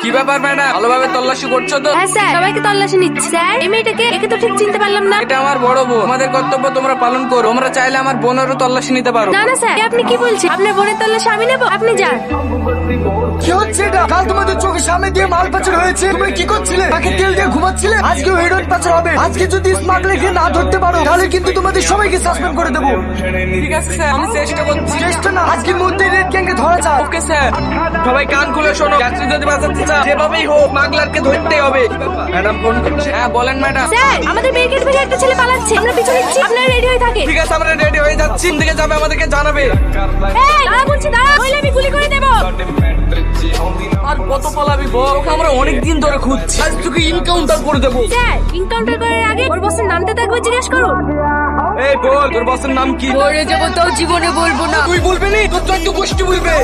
কি ব্যাপার ম্যাডাম, ভালোভাবে তল্লাশি করছো তো? হ্যাঁ স্যার, সবাইকে তল্লাশি নিচ্ছি। স্যার, এই মেয়েটাকে একে তো ঠিক চিনতে পারলাম না। এটা আমার বড় বোন, আমাদের কর্তব্য তোমরা পালন করো। তোমরা চাইলে আমার বোনেরও তল্লাশি নিতে পারো। না না স্যার, এ আপনি কি বলছেন? আপনার বোনের তল্লাশি আমি নেবো, আপনি যান। কি হচ্ছে এটা? কাল তোমাদের চোখের সামনে দিয়ে মাল পাচার হয়েছে, তোমরা কি করছিলে? তাকে তেল দিয়ে ঘুমাচ্ছিলে। আজকে হেরোইন পাচার হবে। আজকে যদি স্মাগলারকে না ধরতে পারো তাহলে কিন্তু তোমাদের সবাইকে সাসপেন্ড করে দেবো। ঠিক আছে স্যার, আমি চেষ্টা করছি। চেষ্টা না, আজকের মধ্যে রেড গ্যাংকে ধরা যায়। ওকে স্যার, সবাই কান খুলে শোনো। যাত্রী যদি বাঁচাতে চাও, যেভাবেই হোক স্মাগলারকে ধরতেই হবে। ম্যাডাম ফোন করছে। হ্যাঁ বলেন ম্যাডাম। স্যার, আমাদের ব্যারিকেড থেকে একটা ছেলে পালাচ্ছে, আমরা পিছু নিচ্ছি, আপনারা রেডি হয়ে থাকেন। ঠিক আছে, আমরা রেডি হয়ে যাচ্ছি। কোন দিকে যাবে আমাদেরকে জানাবে। এই, দাঁড়া বলছি, দাঁড়া, নইলে আমি গুলি করে দেবো। আর কত পালাবি বল? ওকে আমরা অনেকদিন ধরে খুঁজছি। আজ তোকে ইনকাউন্টার করে দেবো। স্যার, এনকাউন্টার করার আগে ওর বসের নামটা তো একবার জিজ্ঞেস করুন। এই বল, তোর বসের নাম কি? মরে যাবো তাও জীবনে বলবো না। তুই বলবি নি? তোর তো একটু গোষ্ঠী বলবে।